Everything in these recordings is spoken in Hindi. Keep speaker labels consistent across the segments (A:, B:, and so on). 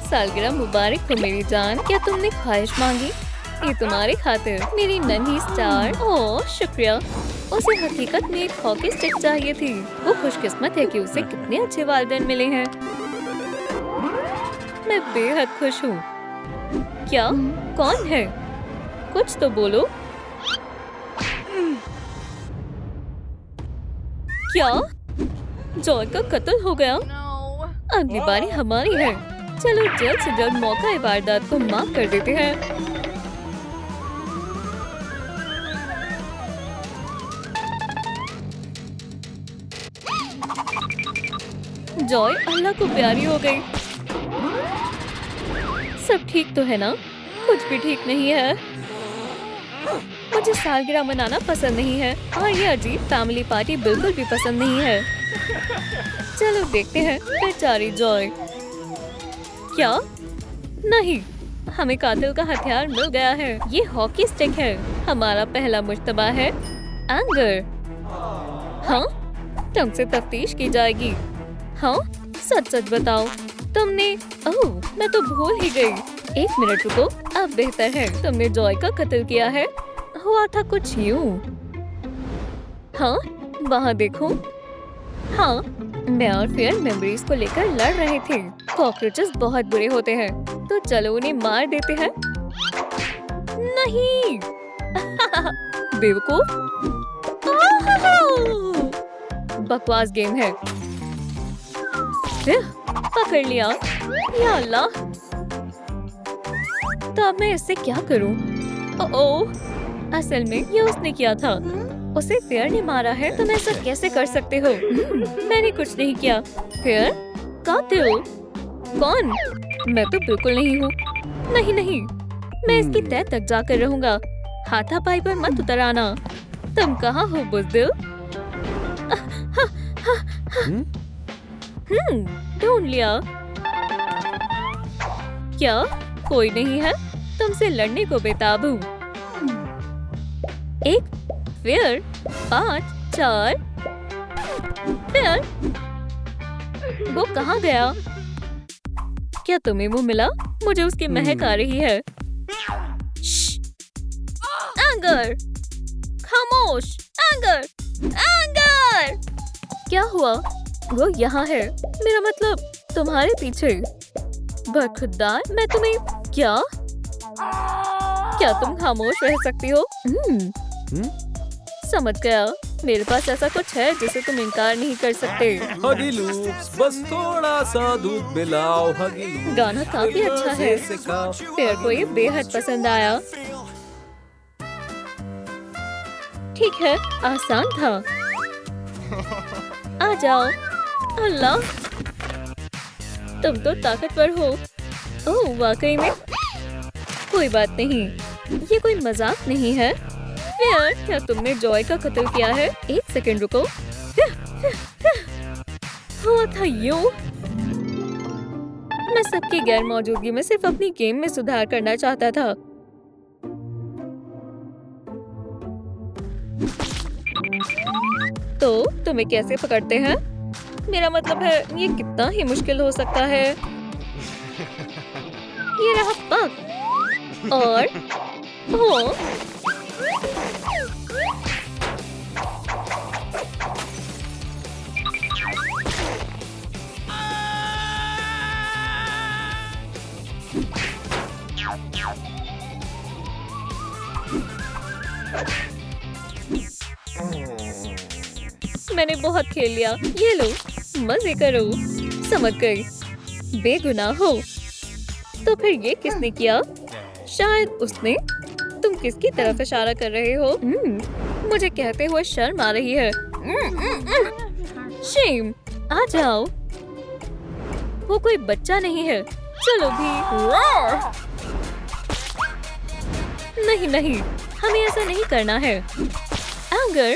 A: सालगिरह मुबारक हो मेरी जान। क्या तुमने ख्वाहिश मांगी? ये तुम्हारे खातिर मेरी नन्ही स्टार। ओह शुक्रिया। उसे हकीकत में एक हॉकी स्टिक चाहिए थी। वो खुशकिस्मत है कि उसे कितने अच्छे वालिदैन मिले हैं। मैं बेहद खुश हूँ। क्या? कौन है? कुछ तो बोलो। क्या? जॉय का कत्ल हो गया? अगली बारी हमारी है। चलो जल्द से जल्द मौका वारदात को माफ कर देते हैं। जॉय अल्लाह को प्यारी हो गई। सब ठीक तो है ना? कुछ भी ठीक नहीं है। मुझे सालगिरह मनाना पसंद नहीं है और ये अजीब फैमिली पार्टी बिल्कुल भी पसंद नहीं है। चलो देखते हैं बेचारी जॉय। क्या? नहीं, हमें कातिल का हथियार मिल गया है। ये हॉकी स्टिक है। हमारा पहला मुश्तबा है एंगर। हाँ, तुमसे तफ्तीश की जाएगी। हाँ, सच सच बताओ तुमने। ओह, मैं तो भूल ही गई। एक मिनट रुको, अब बेहतर है। तुमने जॉय का कत्ल किया है। हुआ था कुछ यूं। हाँ, वहाँ देखो। हाँ, मैं और फेयर मेमोरीज को लेकर लड़ रहे थे। कॉकरोचेस बहुत बुरे होते हैं, तो चलो उन्हें मार देते हैं। नहीं। बेवकूफ। बकवास गेम है। पकड़ लिया। या अल्लाह। तो अब मैं इससे क्या करूं? ओह, असल में ये उसने किया था। उसे फेयर ने मारा है। तुम ऐसा कैसे कर सकते हो? मैंने कुछ नहीं किया। फेयर कातिल? कौन? मैं तो बिल्कुल नहीं हूँ। नहीं नहीं, मैं इसकी तह तक जाकर रहूंगा। हाथापाई पर मत उतर आना। तुम कहाँ हो बुज़दिल? ढूंढ लिया। क्या कोई नहीं है? तुमसे लड़ने को बेताब हूँ। 1 फेयर 5 4। फेयर, वो कहाँ गया? क्या तुम्हें वो मिला? मुझे उसकी महक आ रही है। एंगर, खामोश। Anger, anger. क्या हुआ? वो यहाँ है। मेरा मतलब तुम्हारे पीछे। बरखुरदार, मैं तुम्हें क्या तुम खामोश रह सकती हो? समझ गया। मेरे पास ऐसा कुछ है जिसे तुम इनकार नहीं कर सकते।
B: हगी लूप्स, बस थोड़ा सा दूध मिलाओ। हगी लूप्स,
A: गाना काफी अच्छा है। फेयर को ये बेहद पसंद आया। ठीक है, आसान था। आ जाओ। अल्लाह, तुम तो ताकतवर हो। ओह, वाकई में? कोई बात नहीं, ये कोई मजाक नहीं है। फेयर, क्या तुमने जॉय का कत्ल किया है? 1 सेकंड रुको। हुआ था यूं। मैं सबकी गैर मौजूदगी में सिर्फ अपनी गेम में सुधार करना चाहता था। तो तुम्हें कैसे पकड़ते हैं? मेरा मतलब है, ये कितना ही मुश्किल हो सकता है। ये रहा पक। और हो। मैंने बहुत खेल लिया। ये लो, मजे करो। समझ गई, बेगुनाह हो। तो फिर ये किसने किया? शायद उसने। तुम किसकी तरफ इशारा कर रहे हो? मुझे कहते हुए शर्म आ रही है। शेम, आ जाओ। वो कोई बच्चा नहीं है। चलो भी। नहीं नहीं, हमें ऐसा नहीं करना है। एंगर,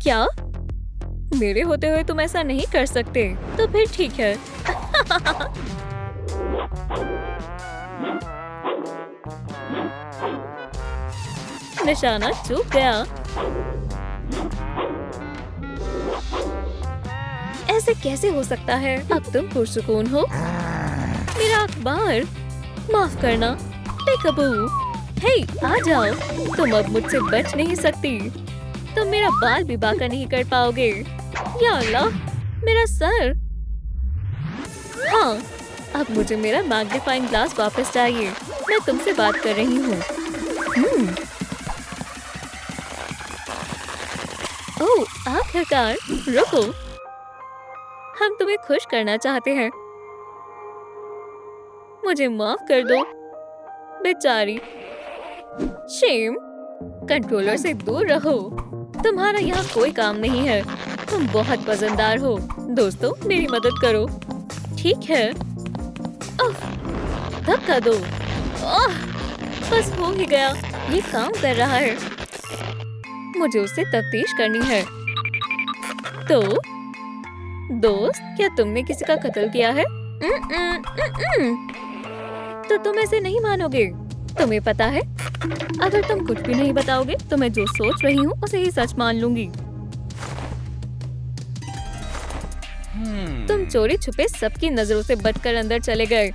A: क्या? मेरे होते हुए तुम ऐसा नहीं कर सकते। तो फिर ठीक है। निशाना चूक गया। ऐसे कैसे हो सकता है? अब तुम पुरसुकून हो। मेरा अखबार। माफ करना टेकबू। हे आ जाओ, तुम अब मुझसे बच नहीं सकती। तुम मेरा बाल भी बांका नहीं कर पाओगे। या अल्लाह, मेरा सर। हाँ, अब मुझे मेरा मैग्नीफाइंग ग्लास वापस चाहिए। मैं तुमसे बात कर रही हूँ। ओह आखिरकार, रुको। हम तुम्हें खुश करना चाहते हैं। मुझे माफ कर दो बेचारी। शेम, कंट्रोलर से दूर रहो। तुम्हारा यहाँ कोई काम नहीं है। तुम बहुत वजनदार हो। दोस्तों मेरी मदद करो। ठीक है, धक्का दो। बस हो ही गया। ये काम कर रहा है। मुझे उससे तफ्तीश करनी है। तो दोस्त, क्या तुमने किसी का कत्ल किया है? तो तुम ऐसे नहीं मानोगे। तुम्हें पता है, अगर तुम कुछ भी नहीं बताओगे तो मैं जो सोच रही हूँ उसे ही सच मान लूंगी। तुम चोरी छुपे सबकी नजरों से बचकर अंदर चले गए।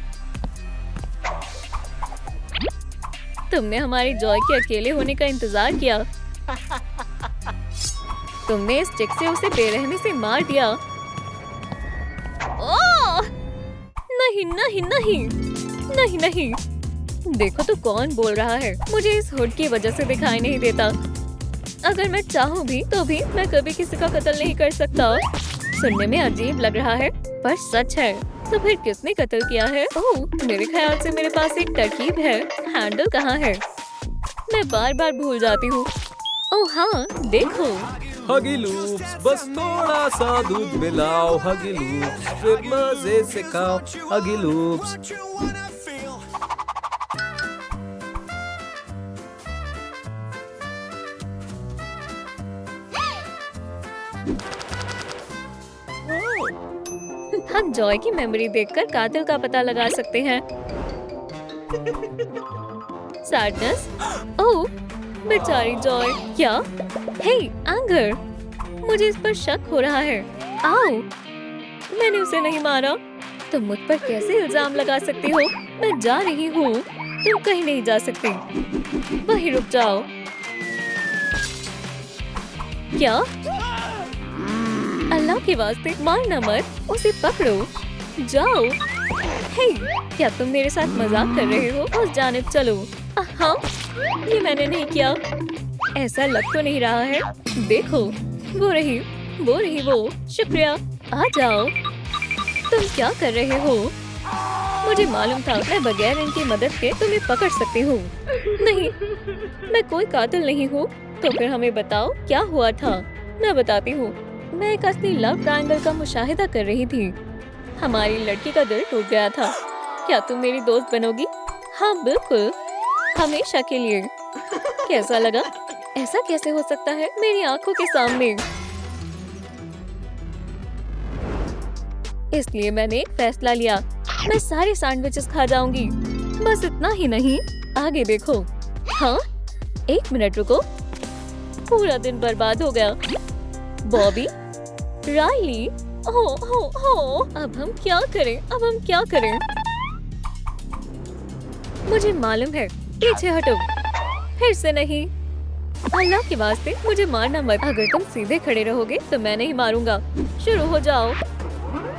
A: तुमने हमारी जॉय के अकेले होने का इंतजार किया। तुमने इस स्टिक से उसे बेरहमी से मार दिया। ओह! नहीं नहीं नहीं नहीं नहीं। देखो तो कौन बोल रहा है। मुझे इस हुड की वजह से दिखाई नहीं देता। अगर मैं चाहूँ भी तो भी मैं कभी किसी का कत्ल नहीं कर सकता। सुनने में अजीब लग रहा है पर सच है। तो फिर किसने कत्ल किया है? ओह, मेरे ख्याल से मेरे पास एक तरकीब है। हैंडल कहाँ है? मैं बार बार भूल जाती हूँ। ओह हाँ, देखो।
B: हगी लूप्स, बस थोड़ा सा दूध मिलाओ। हगी लूप्स, फिर मजे से खाओ। हगी लूप्स।
A: हम जॉय की मेमोरी देखकर कातिल का पता लगा सकते हैं। सैडनेस। ओह, बेचारी जॉय। क्या? हे एंगर, मुझे इस पर शक हो रहा है। आओ, मैंने उसे नहीं मारा। तुम मुझ पर कैसे इल्जाम लगा सकती हो? मैं जा रही हूँ। तुम कहीं नहीं जा सकती। वहीं रुक जाओ। क्या? अल्लाह के वास्ते मारना मत। उसे पकड़ो। जाओ। हे, क्या तुम मेरे साथ मजाक कर रहे हो? उस जानिब चलो। हाँ, ये मैंने नहीं किया। ऐसा लग तो नहीं रहा है। देखो, वो रही वो। शुक्रिया। आ जाओ। तुम क्या कर रहे हो? मुझे मालूम था मैं बगैर इनकी मदद के तुम्हें पकड़ सकती हूँ। नहीं, मैं कोई कातिल नहीं हूँ। तो फिर हमें बताओ क्या हुआ था। मैं बताती हूँ। मैं एक असली लव ट्रायंगल का मुशाहिदा कर रही थी। हमारी लड़की का दिल टूट गया था। क्या तुम मेरी दोस्त बनोगी? हाँ बिल्कुल, हमेशा के लिए। कैसा लगा? ऐसा कैसे हो सकता है मेरी आंखों के सामने? इसलिए मैंने एक फैसला लिया। मैं सारे सैंडविचेस खा जाऊंगी। बस इतना ही नहीं, आगे देखो। हाँ, 1 मिनट रुको। पूरा दिन बर्बाद हो गया। बॉबी, राइली, हो। अब हम क्या करें? मुझे मालूम है। पीछे हटो। फिर से नहीं। अल्लाह के वास्ते मुझे मारना मत। अगर तुम सीधे खड़े रहोगे तो मैं नहीं मारूंगा। शुरू हो जाओ।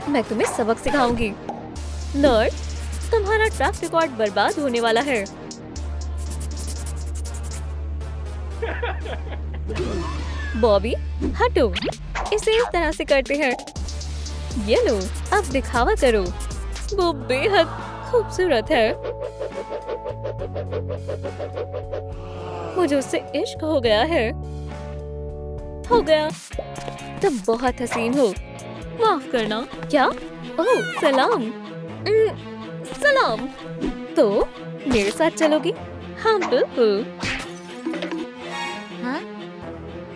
A: मैं तुम्हें सबक सिखाऊंगी। नर्ड, तुम्हारा ट्रैक रिकॉर्ड बर्बाद होने वाला है। बॉबी, हटो। इसे इस तरह से करते हैं। ये लो, अब दिखावा करो। वो बेहद खूबसूरत है। मुझे उससे इश्क हो गया है। तुम बहुत हसीन हो। माफ करना। क्या? ओह सलाम। सलाम। तो मेरे साथ चलोगी? हाँ बिल्कुल। हाँ?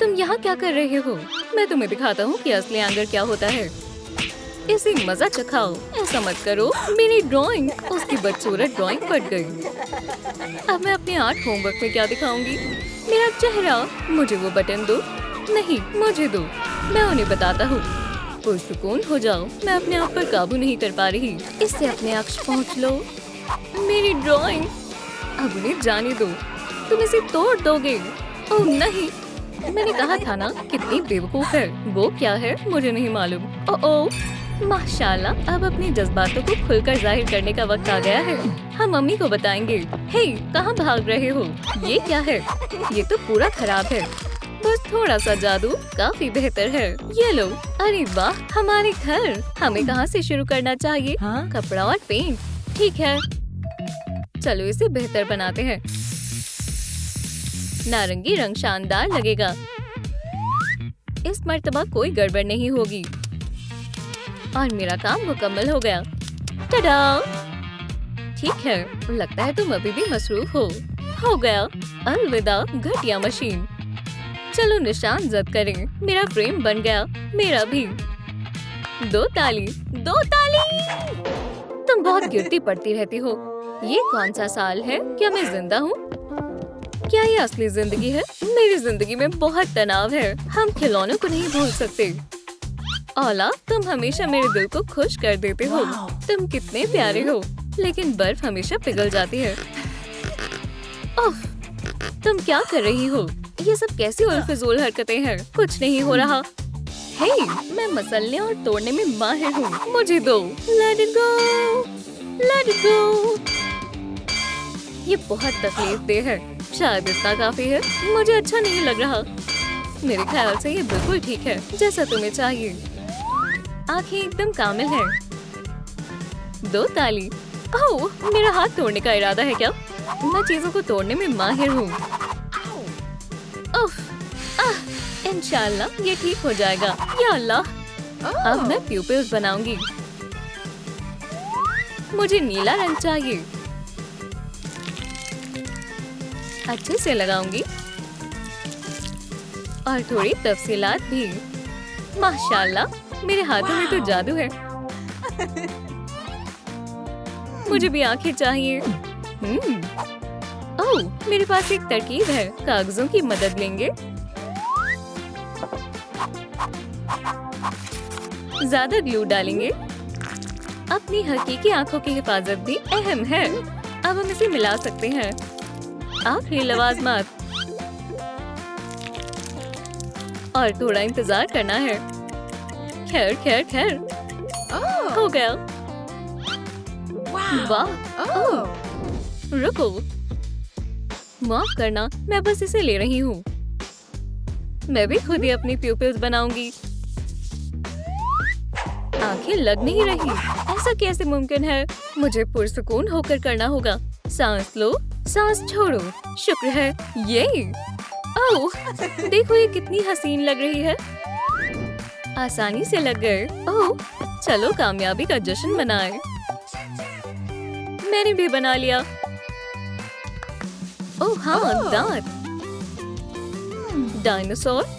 A: तुम यहाँ क्या कर रहे हो? मैं तुम्हें दिखाता हूँ कि असली एंगर क्या होता है। इसे मजा चखाओ। ऐसा मत करो। मेरी ड्राइंग, उसकी बदसूरत ड्राइंग फट गई। अब मैं अपने आर्ट होमवर्क में क्या दिखाऊंगी? मेरा चेहरा। मुझे वो बटन दो। नहीं, मुझे दो। मैं उन्हें बताता हूँ। पुरसुकून हो जाओ, मैं अपने आप पर काबू नहीं कर पा रही। इससे अपने अक्ष पहुँच लो। मेरी ड्राइंग अब उन्हें जाने दो, तुम इसे तोड़ दोगे। ओह नहीं, मैंने कहा था ना, कितनी बेवकूफ है। वो क्या है मुझे नहीं मालूम। ओह माशाल्लाह, अब अपने जज्बातों को खुलकर जाहिर करने का वक्त आ गया है। हम मम्मी को बताएंगे। हे, कहाँ भाग रहे हो? ये क्या है? ये तो पूरा खराब है। बस थोड़ा सा जादू काफी बेहतर है। ये लो। अरे वाह, हमारे घर। हमें कहाँ से शुरू करना चाहिए? कपड़ा और पेंट। ठीक है, चलो इसे बेहतर बनाते हैं। नारंगी रंग शानदार लगेगा। इस मर्तबा कोई गड़बड़ नहीं होगी और मेरा काम मुकम्मल हो गया। टडा! ठीक है, लगता है तुम अभी भी मसरूफ हो गया। अलविदा घटिया मशीन। चलो निशान जद करें। मेरा फ्रेम बन गया। मेरा भी। 2 ताली, 2 ताली। तुम बहुत गिरती पड़ती रहती हो। ये कौन सा साल है? क्या मैं जिंदा हूँ? क्या ये असली जिंदगी है? मेरी जिंदगी में बहुत तनाव है। हम खिलौनों को नहीं भूल सकते। ओला, तुम हमेशा मेरे दिल को खुश कर देते हो। तुम कितने प्यारे हो, लेकिन बर्फ हमेशा पिघल जाती है। उफ, तुम क्या कर रही हो? ये सब कैसी उलफिजूल हरकतें हैं? कुछ नहीं हो रहा। हे, मैं मसलने और तोड़ने में माहिर हूँ। मुझे दो। Let it go, let it go. ये बहुत तकलीफ दे है। शायद इतना काफी है। मुझे अच्छा नहीं लग रहा। मेरे ख्याल से ये बिल्कुल ठीक है, जैसा तुम्हें चाहिए। आंखें एकदम कामिल हैं। 2 ताली। ओह, मेरा हाथ तोड़ने का इरादा है क्या? मैं चीजों को तोड़ने में माहिर हूँ। इंशाल्लाह ये ठीक हो जाएगा। या अल्लाह, अब मैं प्यूपिल्स बनाऊंगी। मुझे नीला रंग चाहिए। अच्छे से लगाऊंगी और थोड़ी तफसीलात भी। माशाल्लाह, मेरे हाथों में तो जादू है। मुझे भी आंखें चाहिए। ओह, मेरे पास एक तरकीब है। कागजों की मदद लेंगे। ज्यादा ग्लू डालेंगे। अपनी हकीकी आंखों की हिफाजत भी अहम है। अब हम इसे मिला सकते हैं। आखिरी लवाजमात और थोड़ा इंतजार करना है। खैर खैर खैर, हो गया। वाह! रुको, माफ करना, मैं बस इसे ले रही हूँ। मैं भी खुद ही अपनी प्यूपिल्स बनाऊंगी। आंखें लग नहीं रही। ऐसा कैसे मुमकिन है? मुझे पुरसुकून होकर करना होगा। सांस लो, सांस छोड़ो। शुक्र है। ये ओह, देखो ये कितनी हसीन लग रही है। आसानी से लग गए। ओह, चलो कामयाबी का जश्न मनाएं। मैंने भी बना लिया। ओह हाँ, दांत। डायनासोर।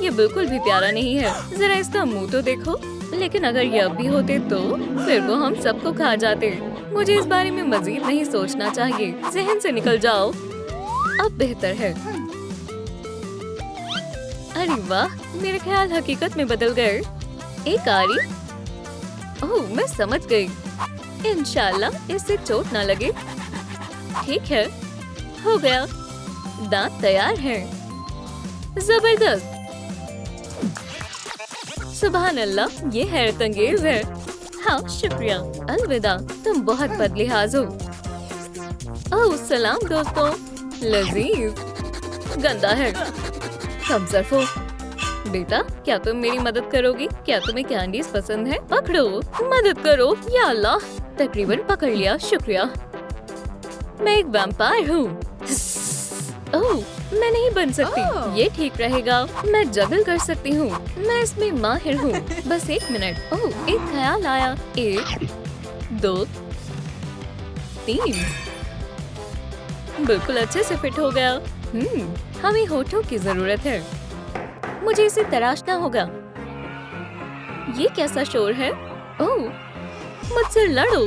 A: ये बिल्कुल भी प्यारा नहीं है। जरा इसका मुंह तो देखो। लेकिन अगर ये अब भी होते तो फिर वो हम सबको खा जाते। मुझे इस बारे में मजीद नहीं सोचना चाहिए। जहन से निकल जाओ। अब बेहतर है। अरे वाह, मेरे ख्याल हकीकत में बदल गए। एक आरी। ओह, मैं समझ गई। इंशाल्लाह इससे चोट ना लगे। ठीक है, हो गया। दांत तैयार हैं। जबरदस्त। सुभान अल्लाह, ये हैरत अंगेज है। हाँ, शुक्रिया। अलविदा, तुम बहुत बदलिहाज हो। ओह सलाम दोस्तों। लजीज। गंदा है। कम ज़र्फ़ो। बेटा, क्या तुम मेरी मदद करोगी? क्या तुम्हें कैंडीज पसंद है? पकड़ो, मदद करो। या अल्लाह, तकरीबन पकड़ लिया। शुक्रिया। मैं एक वैम्पायर हूँ। ओह, मैं नहीं बन सकती। ये ठीक रहेगा। मैं जगल कर सकती हूँ। मैं इसमें माहिर हूँ। बस 1 मिनट। ओह, एक ख्याल आया। 1, 2, 3। बिल्कुल अच्छे से फिट हो गया। हमें होठों की जरूरत है। मुझे इसे तराशना होगा। ये कैसा शोर है? ओह, मुझसे लड़ो।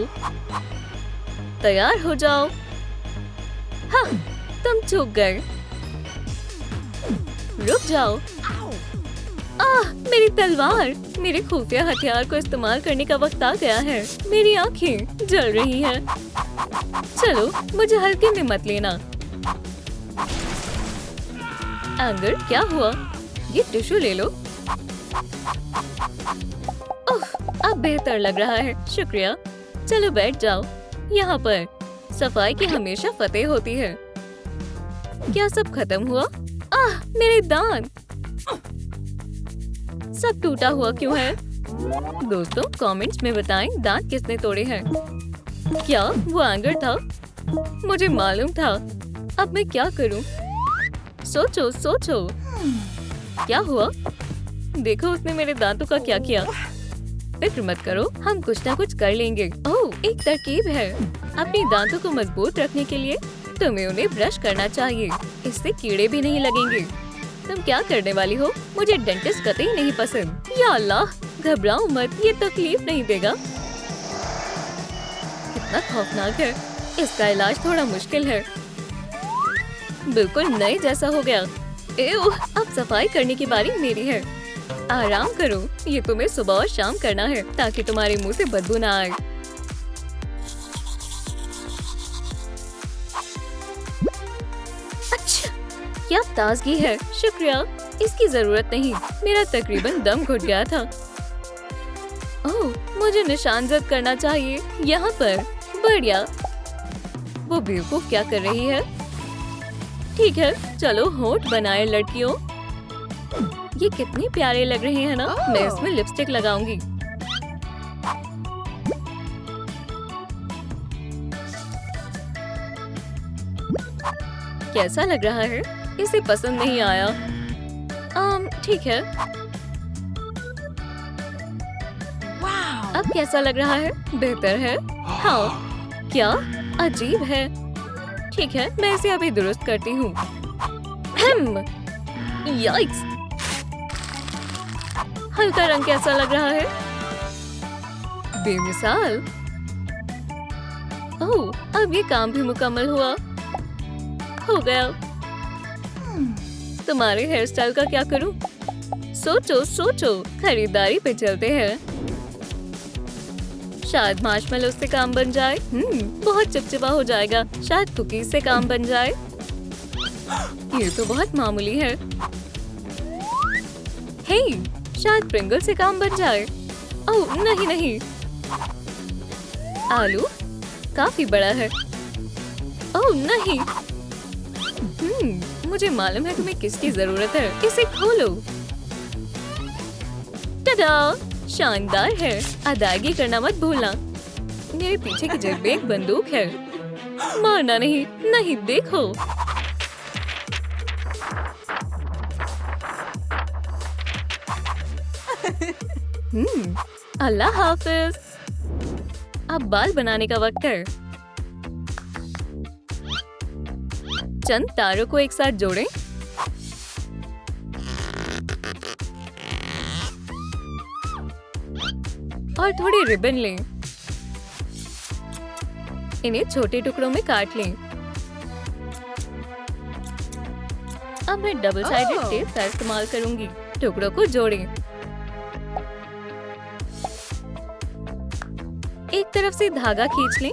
A: तैयार हो जाओ। हाँ, तुम चूक गए। रुक जाओ। मेरी तलवार! मेरे खुफिया हथियार को इस्तेमाल करने का वक्त आ गया है। मेरी आंखें जल रही हैं। चलो, मुझे हल्के में मत लेना। एंगर, क्या हुआ? ये टिश्यू ले लो। उफ, अब बेहतर लग रहा है। शुक्रिया। चलो बैठ जाओ। यहाँ पर सफाई की हमेशा फतेह होती है। क्या सब खत्म हुआ? मेरे दांत! सब टूटा हुआ क्यों है? दोस्तों, कमेंट्स में बताएं दांत किसने तोड़े हैं। क्या वो एंगर था? मुझे मालूम था। अब मैं क्या करूं? सोचो सोचो। क्या हुआ? देखो उसने मेरे दांतों का क्या किया। फिक्र मत करो, हम कुछ ना कुछ कर लेंगे। ओह, एक तरकीब है। अपने दांतों को मजबूत रखने के लिए तुम्हें उन्हें ब्रश करना चाहिए। इससे कीड़े भी नहीं लगेंगे। तुम क्या करने वाली हो? मुझे डेंटिस्ट कतई नहीं पसंद। या अल्लाह, घबराओ मत, ये तकलीफ नहीं देगा। कितना खौफनाक है। इसका इलाज थोड़ा मुश्किल है। बिल्कुल नए जैसा हो गया। एव, अब सफाई करने की बारी मेरी है। आराम करो, ये तुम्हें सुबह और शाम करना है ताकि तुम्हारे मुंह से बदबू ना आए। अच्छा, क्या ताजगी है। शुक्रिया, इसकी जरूरत नहीं। मेरा तकरीबन दम घुट गया था। ओह, मुझे निशानजद करना चाहिए। यहाँ पर। बढ़िया। वो बेवकूफ क्या कर रही है? ठीक है, चलो होंठ बनाए लड़कियों। ये कितने प्यारे लग रहे हैं ना। मैं इसमें लिपस्टिक लगाऊंगी। कैसा लग रहा है? इसे पसंद नहीं आया। ठीक है। अब कैसा लग रहा है? बेहतर है। हाँ, क्या अजीब है। ठीक है, मैं इसे अभी दुरुस्त करती हूँ। याइक्स! हल्का रंग कैसा लग रहा है? बेमिसाल। ओह, अब ये काम भी मुकम्मल हुआ। हो गया। तुम्हारे हेयर स्टाइल का क्या करूं? सोचो सोचो। खरीदारी पे चलते हैं। शायद मार्शमेलो से काम बन जाए। बहुत चिपचिपा हो जाएगा। शायद कुकीज से काम बन जाए। ये तो बहुत मामूली है। हे, शायद प्रिंगल से काम बन जाए। ओह नहीं नहीं, आलू काफी बड़ा है। ओह नहीं। मुझे मालूम है तुम्हें किसकी जरूरत है। इसे खोलो। टडा, शानदार है। अदायगी करना मत भूलना। मेरे पीछे की जेब में एक बंदूक है। मारना नहीं। नहीं, देखो। अल्लाह हाफिज। अब बाल बनाने का वक्त है। चंद तारों को एक साथ जोड़ें। और थोड़ी रिबन लें। इन्हें छोटे टुकड़ों में काट लें। अब मैं डबल साइडेड टेप का इस्तेमाल करूंगी। टुकड़ों को जोड़ें। एक तरफ से धागा खींच लें।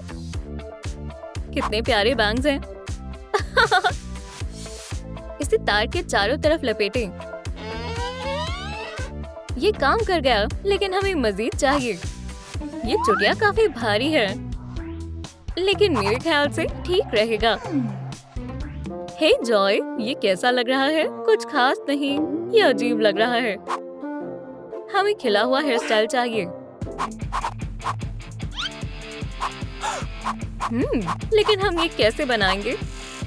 A: कितने प्यारे बैंग्स हैं। इसे तार के चारों तरफ लपेटें। ये काम कर गया, लेकिन हमें मजीद चाहिए। ये चुटिया काफी भारी है, लेकिन मेरे ख्याल से ठीक रहेगा। हे जॉय, ये कैसा लग रहा है? कुछ खास नहीं, ये अजीब लग रहा है। हमें खिला हुआ हेयर स्टाइल चाहिए। लेकिन हम ये कैसे बनाएंगे?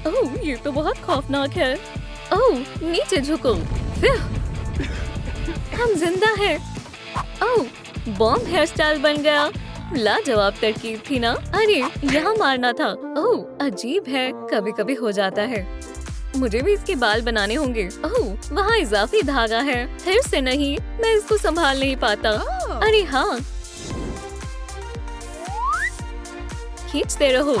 A: ओह, ये तो बहुत खौफनाक है। ओह, नीचे झुको। हम जिंदा हैं। ओह, बॉम्ब हेयर स्टाइल बन गया। लाजवाब तरकीब थी ना? अरे, यहाँ मारना था। ओह, अजीब है, कभी कभी हो जाता है। मुझे भी इसके बाल बनाने होंगे। ओह, वहाँ इजाफी धागा है। फिर से नहीं, मैं इसको संभाल नहीं पाता। अरे हाँ, खींचते रहो।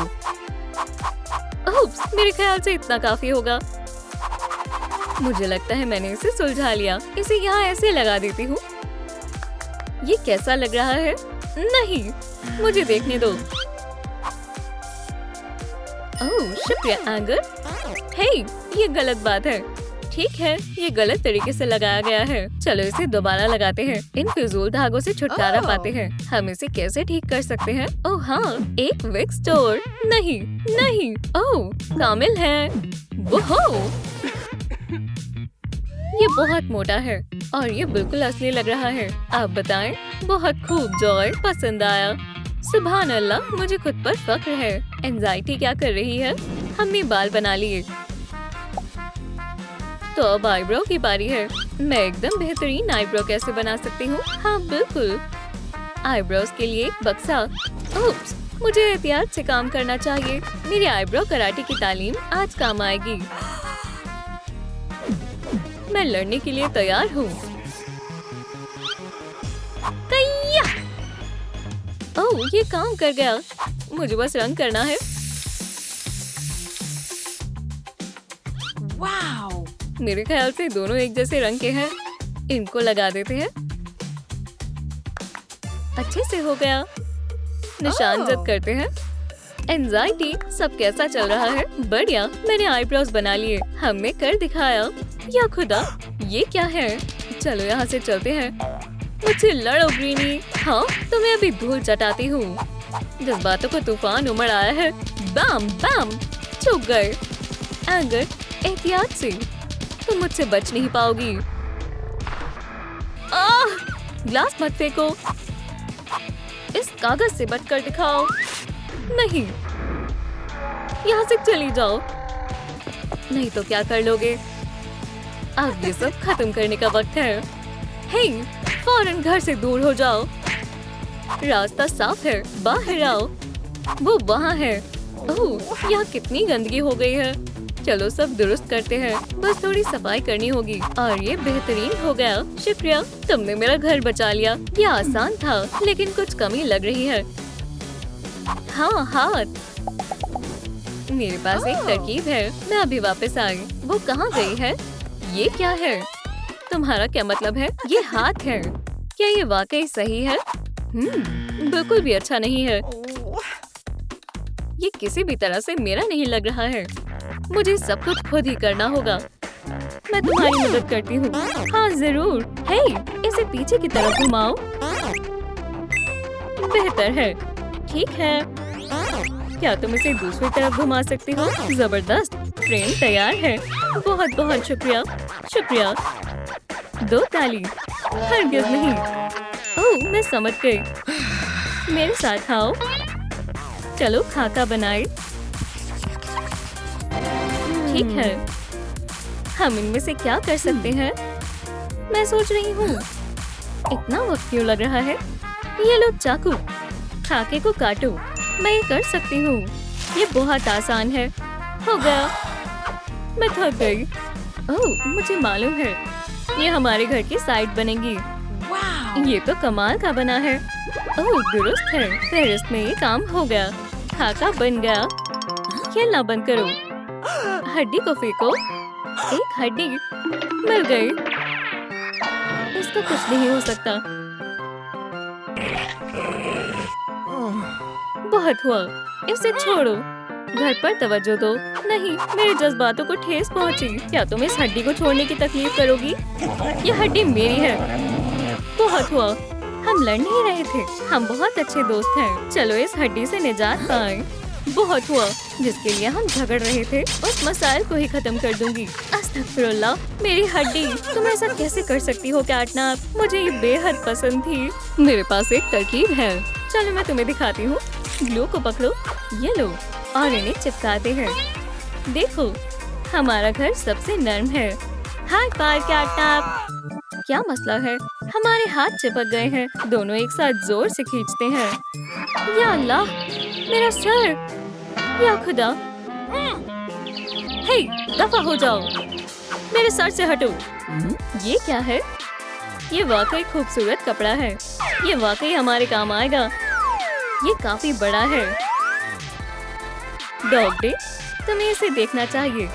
A: ओह, मेरे ख्याल से इतना काफी होगा। मुझे लगता है मैंने इसे सुलझा लिया। इसे यहाँ ऐसे लगा देती हूँ। ये कैसा लग रहा है? नहीं, मुझे देखने दो। ओह, शुक्रिया एंगर। हे, ये गलत बात है। ठीक है, ये गलत तरीके से लगाया गया है। चलो इसे दोबारा लगाते हैं। इन फिजूल धागों से छुटकारा पाते हैं। हम इसे कैसे ठीक कर सकते हैं? ओह हाँ, एक विग स्टोर। नहीं नहीं, ओह कामिल है। ओहो, ये बहुत मोटा है और ये बिल्कुल असली लग रहा है। आप बताएं? बहुत खूब जॉय, पसंद आया। सुभान अल्लाह, मुझे खुद पर फख्र है। एंजाइटी क्या कर रही है? हमने बाल बना लिए, तो अब आईब्रो की बारी है। मैं एकदम बेहतरीन आईब्रो कैसे बना सकती हूँ? हाँ बिल्कुल, आईब्रोज के लिए एक बक्सा। ओप्स, मुझे एहतियात से काम करना चाहिए। मेरी आईब्रो कराटे की तालीम आज काम आएगी। मैं लड़ने के लिए तैयार हूँ। कय्या! ओह, ये काम कर गया। मुझे बस रंग करना है। वाओ! मेरे ख्याल से दोनों एक जैसे रंग के हैं। इनको लगा देते हैं। अच्छे से हो गया। निशान जद करते हैं। एंजाइटी, सब कैसा चल रहा है? बढ़िया, मैंने आईब्रोज बना लिए। हमने कर दिखाया। या खुदा, ये क्या है? चलो यहाँ से चलते हैं। मुझसे लड़ो ग्रीनी। हाँ, तो मैं अभी धूल चटाती हूँ। जज्बातों को तूफान उमड़ आया है। बैम बैम, चुप गए। एंगर, एहतियात से, तुम मुझसे बच नहीं पाओगी। आह! ग्लास मत फेंको। इस कागज से बचकर दिखाओ। नहीं, यहाँ से चली जाओ, नहीं तो क्या कर लोगे? अब ये सब खत्म करने का वक्त है। हे, फौरन घर से दूर हो जाओ। रास्ता साफ है, बाहर आओ। वो वहाँ है। ओह, यहाँ कितनी गंदगी हो गई है। चलो सब दुरुस्त करते हैं। बस थोड़ी सफाई करनी होगी और ये बेहतरीन हो गया। शुक्रिया, तुमने मेरा घर बचा लिया। ये आसान था, लेकिन कुछ कमी लग रही है। हाँ, हाथ। मेरे पास एक तरकीब है। मैं अभी वापस आई। वो कहाँ गई है? ये क्या है? तुम्हारा क्या मतलब है? ये हाथ है। क्या ये वाकई सही है? बिल्कुल भी अच्छा नहीं है। ये किसी भी तरह से मेरा नहीं लग रहा है। मुझे सब कुछ खुद ही करना होगा। मैं तुम्हारी मदद करती हूँ। हाँ जरूर। हे, इसे पीछे की तरफ घुमाओ। बेहतर है। ठीक है, क्या तुम इसे दूसरी तरफ घुमा सकती हो? जबरदस्त, फ्रेम तैयार है। बहुत बहुत शुक्रिया। शुक्रिया। 2 ताली। हरगिज़ नहीं। ओह, मैं समझ गई। मेरे साथ आओ। चलो खाका बनाए। ठीक है, हम इनमें से क्या कर सकते हैं? मैं सोच रही हूँ, इतना वक्त क्यों लग रहा है? ये लो चाकू, खाके को काटो। मैं ये कर सकती हूँ। ये बहुत आसान है। हो गया। मैं थक गई। ओह, मुझे मालूम है। ये हमारे घर की साइड बनेगी। ये तो कमाल का बना है। ओह, दुरुस्त है। फेरिस्त में ये काम हो गया। खाका बन गया। खेलना बंद करो। हड्डी को फेंको। एक हड्डी मिल गई। इसका कुछ नहीं हो सकता। बहुत हुआ, इसे छोड़ो। घर पर तवज्जो दो। नहीं, मेरे जज्बातों को ठेस पहुंची। क्या तुम इस हड्डी को छोड़ने की तकलीफ करोगी? ये हड्डी मेरी है। बहुत हुआ, हम लड़ नहीं रहे थे। हम बहुत अच्छे दोस्त हैं। चलो इस हड्डी से निजात पाएं। बहुत हुआ, जिसके लिए हम झगड़ रहे थे, उस मसाइल को ही खत्म कर दूंगी। अस्तगफिरुल्लाह, मेरी हड्डी। तुम ऐसा कैसे कर सकती हो कैटनैप? मुझे ये बेहद पसंद थी। मेरे पास एक तरकीब है। चलो मैं तुम्हें दिखाती हूँ। ग्लू को पकड़ो, ये लो, और इन्हें चिपकाते हैं। देखो, हमारा घर सबसे नर्म है। हाय फाइव कैटनैप। क्या मसला है? हमारे हाथ चिपक गए हैं। दोनों एक साथ जोर से खींचते हैं। या अल्लाह, मेरा सर। या खुदा। हे, दफा हो जाओ। मेरे सर से हटो। ये क्या है? ये वाकई खूबसूरत कपड़ा है। ये वाकई हमारे काम आएगा। ये काफी बड़ा है। डॉग डे, तुम्हें इसे देखना चाहिए।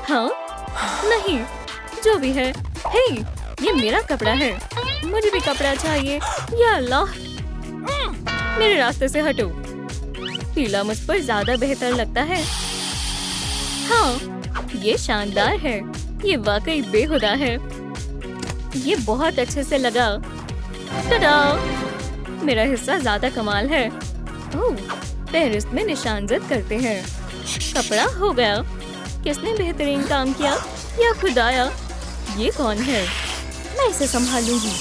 A: हाँ? नहीं, जो भी है। हे, ये मेरा कपड़ा है, मुझे भी कपड़ा चाहिए। या अल्लाह, मेरे रास्ते से हटो। पीला मुझ पर ज्यादा बेहतर लगता है। हाँ, ये शानदार है। ये वाकई बेहुदा है। ये बहुत अच्छे से लगा। टडा! मेरा हिस्सा ज्यादा कमाल है। ओह, फेहरिस्त में निशानजद करते हैं। कपड़ा हो गया। किसने बेहतरीन काम किया? या खुदाया, ये कौन है? मैं इसे संभाल लूंगी।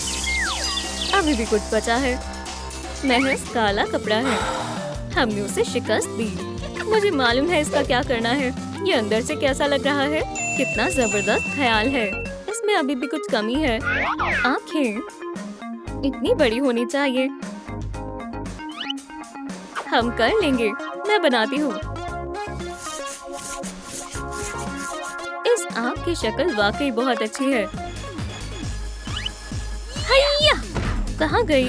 A: अभी भी कुछ बचा है। महज काला कपड़ा है। हमने उसे शिकस्त दी। मुझे मालूम है इसका क्या करना है। ये अंदर से कैसा लग रहा है? कितना जबरदस्त ख्याल है। इसमें अभी भी कुछ कमी है। आंखें इतनी बड़ी होनी चाहिए। हम कर लेंगे। मैं बनाती हूँ। इस आँख की शक्ल वाकई बहुत अच्छी है। हैया! कहाँ गई?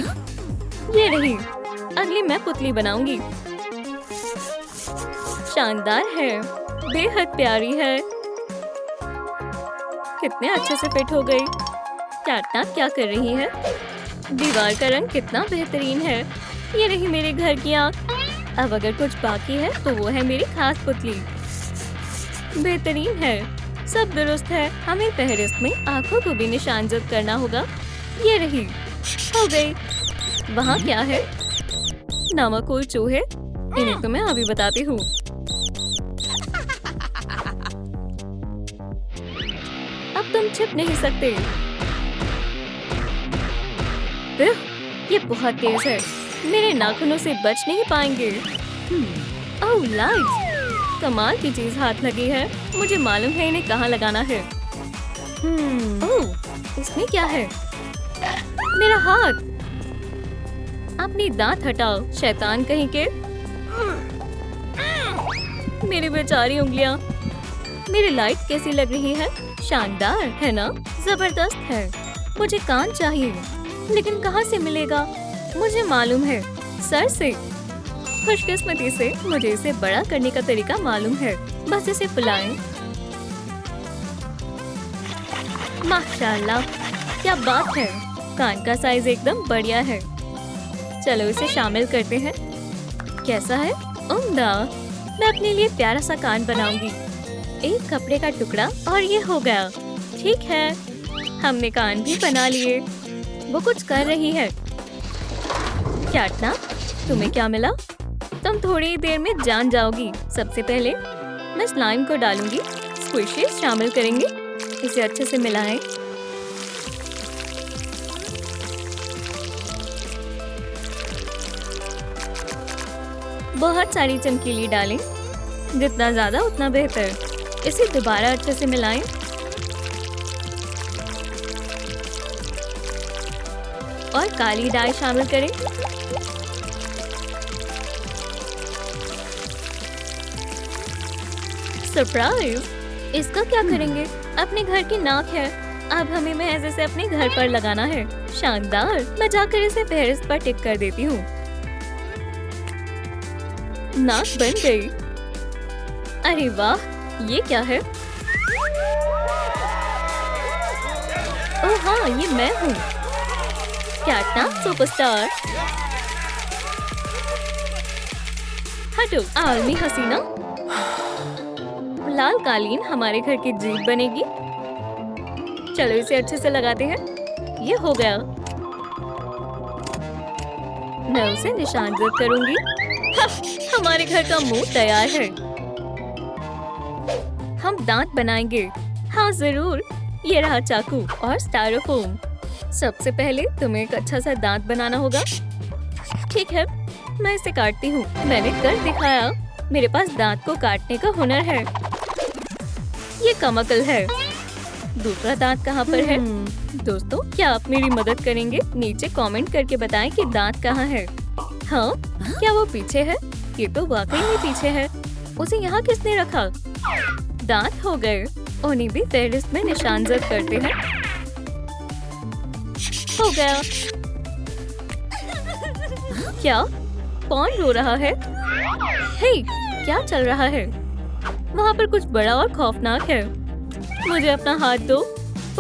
A: ये रही। अगली मैं पुतली बनाऊंगी। शानदार है, बेहद प्यारी है। कितने अच्छे से फिट हो गई। कैटना क्या कर रही है? दीवार का रंग कितना बेहतरीन है। ये रही मेरे घर की आँख। अब अगर कुछ बाकी है तो वो है मेरी खास पुतली। बेहतरीन है, सब दुरुस्त है। हमें फेहरिस्त में आँखों को भी निशानजद करना होगा। ये रही, हो गई। वहाँ क्या है? नमकूल चूहे। इन्हें तो मैं अभी बताती हूँ। अब तुम छिप नहीं सकते। ये बहुत तेज है। मेरे नाखूनों से बच नहीं पाएंगे। ओह, लाइट्स! कमाल की चीज हाथ लगी है। मुझे मालूम है इन्हें कहाँ लगाना है। ओह, इसमें क्या है? मेरा हाथ! अपनी दांत हटाओ, शैतान कहीं के। मेरी बेचारी उंगलियां। मेरी लाइट कैसी लग रही है? शानदार है ना? जबरदस्त है। मुझे कान चाहिए, लेकिन कहाँ से मिलेगा? मुझे मालूम है, सर से। खुशकिस्मती से मुझे इसे बड़ा करने का तरीका मालूम है। बस इसे फुलाएं। माशाल्लाह, क्या बात है। कान का साइज एकदम बढ़िया है। चलो इसे शामिल करते हैं। कैसा है? उम्दा! मैं अपने लिए प्यारा सा कान बनाऊंगी। एक कपड़े का टुकड़ा और ये हो गया। ठीक है, हमने कान भी बना लिए। वो कुछ कर रही है। कैटना, तुम्हें क्या मिला? तुम थोड़ी देर में जान जाओगी। सबसे पहले मैं स्लाइम को डालूंगी। स्क्विशेस शामिल करेंगे। इसे अच्छे से मिलाएं। बहुत सारी चमकीली डालें। जितना ज्यादा उतना बेहतर। इसे दोबारा अच्छे से मिलाएं। और काली डाई शामिल करें। सरप्राइज! इसका क्या करेंगे? अपने घर की नाक है। अब हमें महज इसे अपने घर पर लगाना है। शानदार! मैं जाकर इसे फेहरिस्त पर टिक कर देती हूँ। नाक बन गई। अरे वाह, ये क्या है? ओह हाँ, ये मैं हूँ, कैटना सुपरस्टार। हटो आलमी हसीना। लाल कालीन हमारे घर की जीत बनेगी। चलो इसे अच्छे से लगाते हैं। ये हो गया। मैं उसे निशानजद करूंगी। हमारे घर का मुंह तैयार है। हम दांत बनाएंगे। हाँ जरूर। ये रहा चाकू और स्टाइरोफोम। सबसे पहले तुम्हें एक अच्छा सा दांत बनाना होगा। ठीक है, मैं इसे काटती हूँ। मैंने कर दिखाया। मेरे पास दांत को काटने का हुनर है। ये कमाल है। दूसरा दांत कहाँ पर है? दोस्तों, क्या आप मेरी मदद करेंगे? नीचे कमेंट करके बताएं कि दांत कहाँ है। हाँ, क्या वो पीछे है? ये तो वाकई में पीछे है। उसे यहाँ किसने रखा? दांत हो गए। उन्हें भी फेहरिस्त में निशानजद करते हैं। हो गया। क्या? कौन रो रहा है? हे, क्या चल रहा है? वहाँ पर कुछ बड़ा और खौफनाक है। मुझे अपना हाथ दो।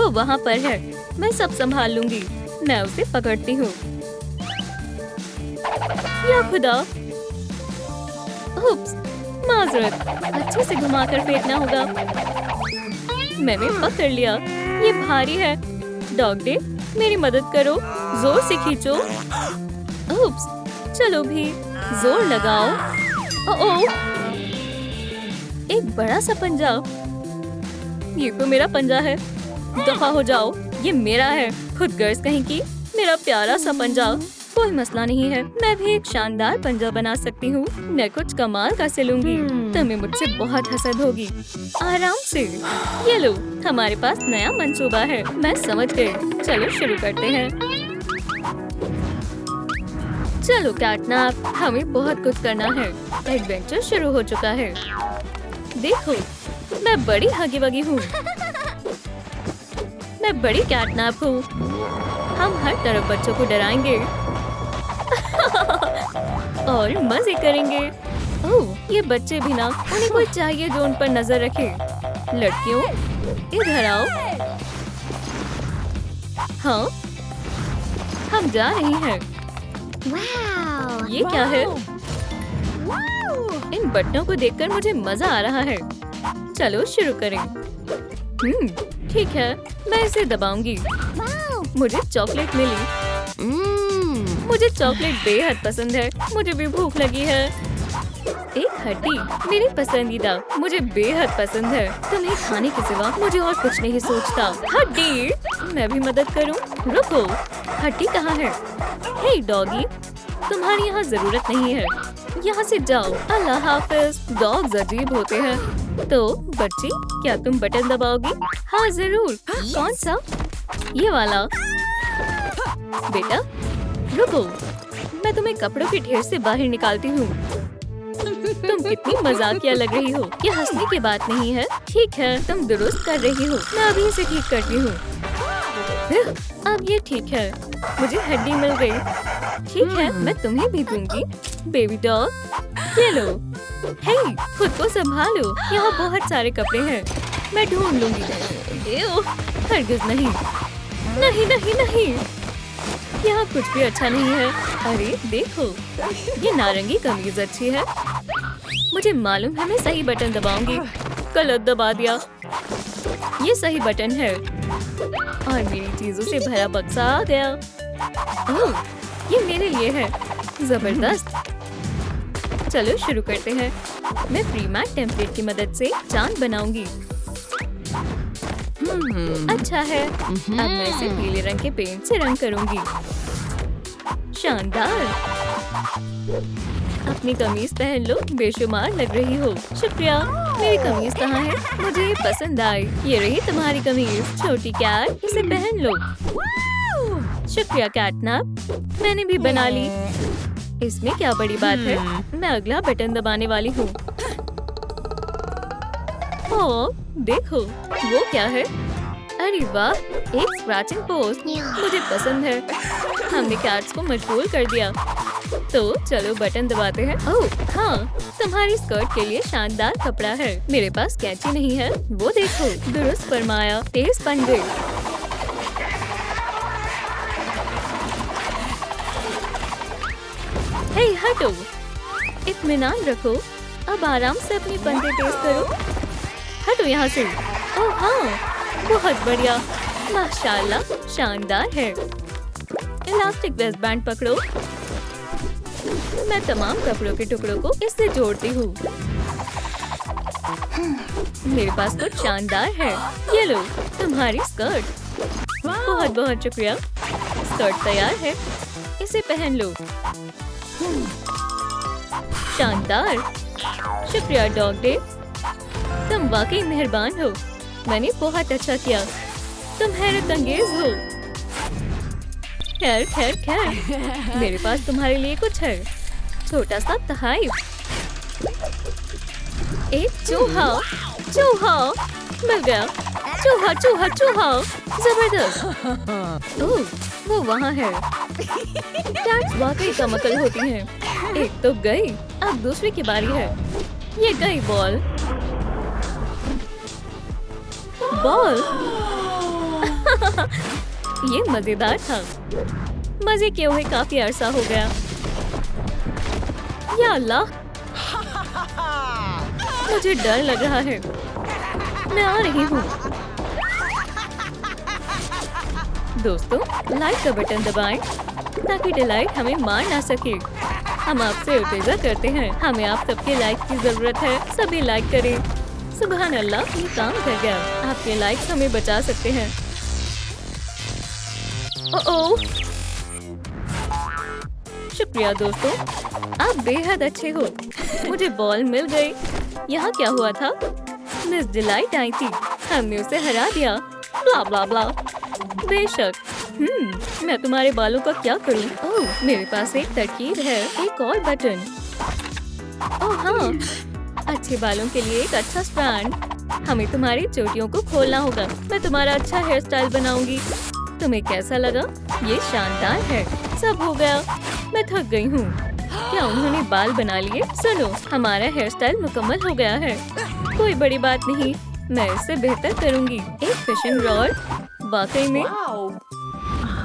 A: वो वहाँ पर है। मैं सब संभाल लूंगी। मैं उसे पकड़ती हूँ। या खुदा! उप्स, माजरत। अच्छे से घुमाकर फेंकना होगा। मैंने पकड़ लिया। ये भारी है। डॉग डे, मेरी मदद करो। जोर से खींचो। उप्स, चलो भी, जोर लगाओ। ओह, एक बड़ा सा पंजा। ये तो मेरा पंजा है। दफा हो जाओ, ये मेरा है। खुद गर्ज कहीं की। मेरा प्यारा सा पंजा। कोई मसला नहीं है। मैं भी एक शानदार पंजा बना सकती हूँ। मैं कुछ कमाल का सिलूंगी। तुम्हें मुझसे बहुत हसद होगी। आराम से। ये लो, हमारे पास नया मंसूबा है। मैं समझ गई। चलो शुरू करते हैं। चलो कैटनैप, हमें बहुत कुछ करना है। एडवेंचर शुरू हो चुका है। देखो, मैं बड़ी हगी वगी हूँ। मैं बड़ी कैटनैप हूँ। हम हर तरफ बच्चों को डराएंगे और मजे करेंगे। ओह, ये बच्चे भी ना, उन्हें कोई चाहिए जो उन पर नजर रखे। लड़कियों, इधर आओ। हाँ, हम जा रही हैं। ये क्या है? इन बट्टों को देखकर मुझे मजा आ रहा है। चलो शुरू करें। ठीक है, मैं इसे दबाऊंगी। मुझे चॉकलेट मिली। मुझे चॉकलेट बेहद पसंद है। मुझे भी भूख लगी है। एक हड्डी, मेरी पसंदीदा। मुझे बेहद पसंद है। तुम्हें खाने के सिवा मुझे और कुछ नहीं सोचता। हड्डी, मैं भी मदद करूं? रुको, हड्डी कहाँ है? हे डॉगी, तुम्हारी यहाँ जरूरत नहीं है। यहाँ से जाओ। अल्लाह हाफिज। डॉग्स अजीब होते हैं। तो बच्ची, क्या तुम बटन दबाओगी? हाँ जरूर। कौन सा? ये वाला। बेटा रुको, मैं तुम्हें कपड़ों के ढेर से बाहर निकालती हूँ। तुम कितनी मजाकिया लग रही हो। ये हंसने की बात नहीं है। ठीक है, तुम दुरुस्त कर रही हो। मैं अभी इसे ठीक करती हूँ। अब ये ठीक है। मुझे हड्डी मिल गई। ठीक है, मैं तुम्हें भी दूंगी। बेबी डॉग, ये लो। हे, खुद को संभालो। यहाँ बहुत सारे कपड़े हैं। मैं ढूंढ लूंगी। एओ, हरगिज नहीं। नहीं नहीं नहीं, यहाँ कुछ भी अच्छा नहीं है। अरे देखो, ये नारंगी कमीज अच्छी है। मुझे मालूम है, मैं सही बटन दबाऊंगी। गलत दबा दिया। ये सही बटन है और मेरी चीजों से भरा बक्सा आ गया। ओह, ये मेरे लिए है। जबरदस्त। चलो शुरू करते हैं। मैं प्री मैट टेम्पलेट की मदद से चांद बनाऊंगी। अच्छा है। अब मैं इसे पीले रंग के पेंट से रंग करूंगी। शानदार। अपनी कमीज पहन लो, बेशुमार लग रही हो। शुक्रिया। मेरी कमीज कहाँ है? मुझे ये पसंद आई। ये रही तुम्हारी कमीज। छोटी कैट, इसे पहन लो। शुक्रिया कैटनैप, मैंने भी बना ली। इसमें क्या बड़ी बात है। मैं अगला बटन दबाने वाली हूँ। ओह, देखो, वो क्या है? अरे वाह, एक स्क्रैचिंग पोस्ट। मुझे पसंद है। हमने कैट्स को मशगूल कर दिया। तो चलो बटन दबाते हैं। ओह हाँ, तुम्हारी स्कर्ट के लिए शानदार कपड़ा है। मेरे पास कैंची नहीं है। वो देखो, दुरुस्त फरमाया। तेज पंजे। हे हटो, इत्मीनान रखो। अब आराम से अपनी पंजे तेज करो। हटो यहाँ से। ओह हाँ, बहुत बढ़िया। माशाल्लाह, शानदार है। इलास्टिक वेस्ट बैंड पकड़ो। मैं तमाम कपड़ों के टुकड़ों को इससे जोड़ती हूँ। मेरे पास कुछ शानदार है। ये लो, तुम्हारी स्कर्ट। बहुत बहुत शुक्रिया। स्कर्ट तैयार है। इसे पहन लो। शानदार। शुक्रिया डॉग डे, तुम वाकई मेहरबान हो। मैंने बहुत अच्छा किया। तुम हैरत अंगेज हो। खैर खैर खैर, मेरे पास तुम्हारे लिए कुछ है। छोटा सा तोहफा। एक चूहा। चूहा मिल गया। चूहा चूहा चूहा, जबरदस्त। ओह, वो वहाँ है। कैट्स वाकई कमकल होती हैं। एक तो गई, अब दूसरी की बारी है। ये गई बॉल। बॉल ये मजेदार था। मजे किए हुए काफी अरसा हो गया। या अल्लाह, मुझे डर लग रहा है। मैं आ रही हूँ। दोस्तों, लाइक का बटन दबाएं ताकि डिलाइट हमें मार ना सके। हम आपसे इल्तिजा करते हैं, हमें आप सबके लाइक की जरूरत है। सभी लाइक करें। सुभान अल्लाह, ये काम कर गया। आपके लाइक्स हमें बचा सकते हैं। ओह, शुक्रिया दोस्तों, आप बेहद अच्छे हो। मुझे बॉल मिल गई। यहाँ क्या हुआ था? मिस डिलाइट आई थी, हमने उसे हरा दिया। ब्ला ब्ला ब्ला। बेशक। मैं तुम्हारे बालों का क्या करूं? ओह, मेरे पास एक तरकीब है, एक और बटन। ओह हाँ, अच्छे बालों के लिए एक अच्छा स्टैंड। हमें तुम्हारी चोटियों को खोलना होगा। मैं तुम्हारा अच्छा हेयर स्टाइल बनाऊंगी। तुम्हें कैसा लगा? ये शानदार है। सब हो गया। मैं थक गई हूँ। क्या उन्होंने बाल बना लिए? सुनो, हमारा हेयर स्टाइल मुकम्मल हो गया है। कोई बड़ी बात नहीं, मैं इससे बेहतर करूँगी। एक फिशिंग रॉड, वाकई में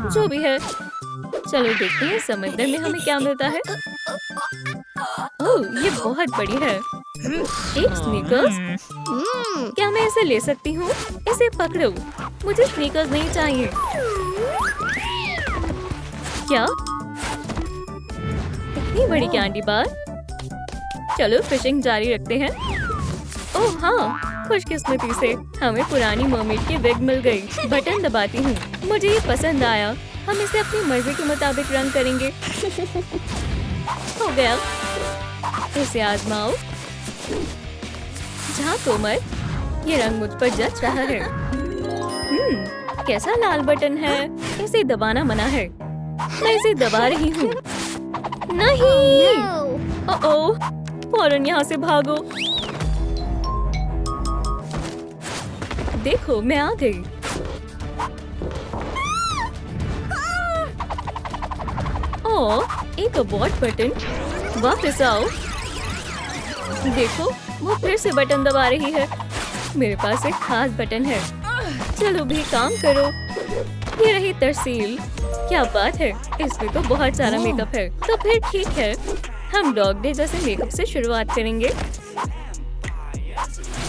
A: जो भी है। चलो देखते हैं समंदर में हमें क्या मिलता है। ओह, ये बहुत बड़ी है। एक स्नीकर्स। क्या मैं इसे ले सकती हूँ? इसे पकड़ो। मुझे स्नीकर्स नहीं चाहिए। क्या? इतनी बड़ी कैंडी बार। चलो फिशिंग जारी रखते हैं। ओह हाँ, खुशकिस्मती से हमें पुरानी मरमेड की विग मिल गई। बटन दबाती हूँ। मुझे ये पसंद आया। हम इसे अपनी मर्जी के मुताबिक रंग करेंगे। हो गया। इसे आजमाओ। जहाँ कोमल, ये रंग मुझ पर जच रहा है। कैसा लाल बटन है। इसे दबाना मना है। मैं इसे दबा रही हूँ। नहीं। ओह, फौरन यहाँ से भागो। देखो, मैं आ गई। ओह, एक अबॉर्ट बटन। वापस आओ। देखो, वो फिर से बटन दबा रही है। मेरे पास एक खास बटन है। चलो भी काम करो। ये रही तरसील। क्या बात है, इसमें तो बहुत सारा मेकअप है। तो फिर ठीक है, हम डॉग डे जैसे मेकअप से शुरुआत करेंगे।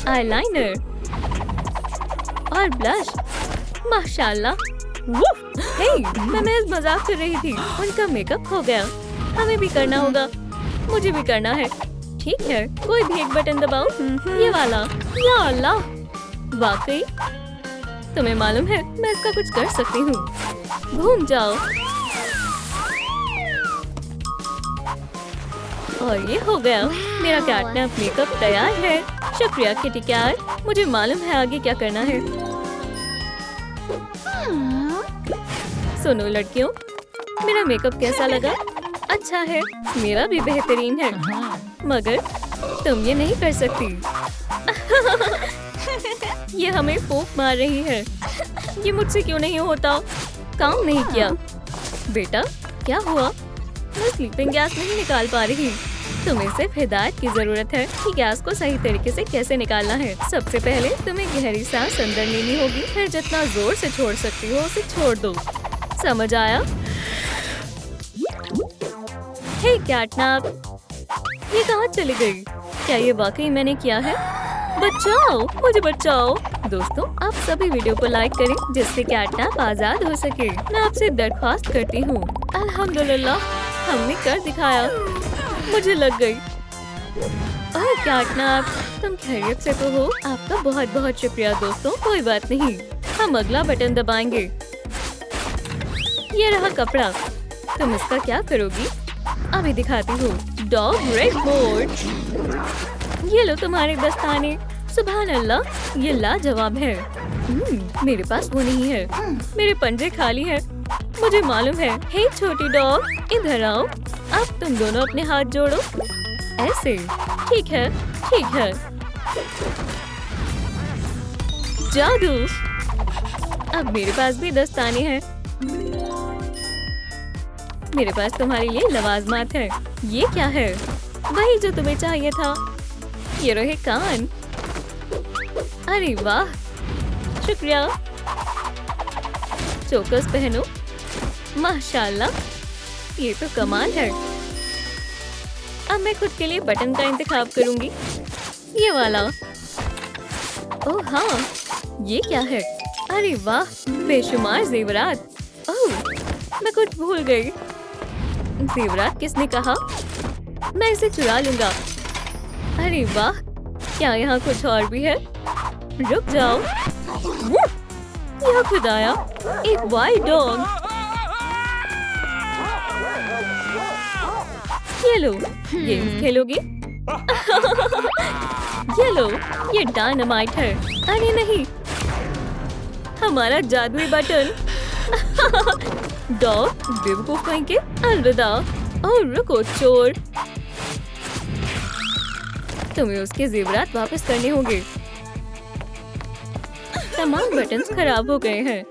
A: आईलाइनर और ब्लश। माशाल्लाह। हे, मैं महज मजाक कर रही थी। उनका मेकअप हो गया। हमें भी करना होगा। मुझे भी करना है। ठीक है, कोई भी एक बटन दबाओ। ये वाला। या अल्लाह, वाकई तुम्हें मालूम है मैं इसका कुछ कर सकती हूँ। घूम जाओ। और ये हो गया। मेरा कैटनैप मेकअप तैयार है। शुक्रिया किटी कैट। मुझे मालूम है आगे क्या करना है। सुनो लड़कियों, मेरा मेकअप कैसा लगा? अच्छा है। मेरा भी बेहतरीन है, मगर तुम ये नहीं कर सकती। ये हमें फूंक मार रही है। ये मुझसे क्यों नहीं होता? काम नहीं किया। बेटा, क्या हुआ? मैं स्लीपिंग गैस नहीं निकाल पा रही। तुम्हें सिर्फ हिदायत की जरूरत है कि गैस को सही तरीके से कैसे निकालना है। सबसे पहले तुम्हें गहरी सांस अंदर लेनी होगी, फिर जितना जोर से छोड़ सकती हो उसे छोड़ दो। समझ आया? हे कैटनैप, ये कहाँ चली गई? क्या ये वाकई मैंने किया है? बचाओ, मुझे बचाओ। दोस्तों, आप सभी वीडियो को लाइक करें जिससे कैटनैप आजाद हो सके। मैं आपसे दरख्वास्त करती हूँ। अल्हम्दुलिल्लाह, हमने कर दिखाया। मुझे लग गई। ओह कैटनैप, तुम खैरियत से तो हो? आपका बहुत बहुत शुक्रिया दोस्तों। कोई बात नहीं, हम अगला बटन दबाएंगे। ये रहा कपड़ा। तुम इसका क्या करोगी? अभी दिखाती हूँ। Dog red board. ये लो तुम्हारे दस्ताने। सुभान अल्लाह, ये लाजवाब है। मेरे पास वो नहीं है। मेरे पंजे खाली हैं। मुझे मालूम है। हे छोटी डॉग, इधर आओ। अब तुम दोनों अपने हाथ जोड़ो। ऐसे। ठीक है, ठीक है। जादू। अब मेरे पास भी दस्ताने हैं। मेरे पास तुम्हारे लिए लवाजमात है। ये क्या है? वही जो तुम्हें चाहिए था। ये रहे कान। अरे वाह, शुक्रिया। चोकर्स पहनो। माशाल्लाह, ये तो कमाल है। अब मैं खुद के लिए बटन का इंतखाब करूंगी, ये वाला। ओह हाँ, ये क्या है? अरे वाह, बेशुमार जेवरात। ओह, मैं कुछ भूल गई। जेवरात किसने कहा? मैं इसे चुरा लूंगा। अरे वाह, क्या यहाँ कुछ और भी है? रुक जाओ। यहाँ खुद आया एक वाइल्ड डॉग। ये लो, गेम खेलोगी? ये लो, ये डायनामाइट है। अरे नहीं, हमारा जादुई बटन। डॉग बेवकूफ कहीं के। अलविदा। और रुको चोर, तुम्हें उसके जेवरात वापस करने होंगे। तमाम बटन्स खराब हो गए हैं।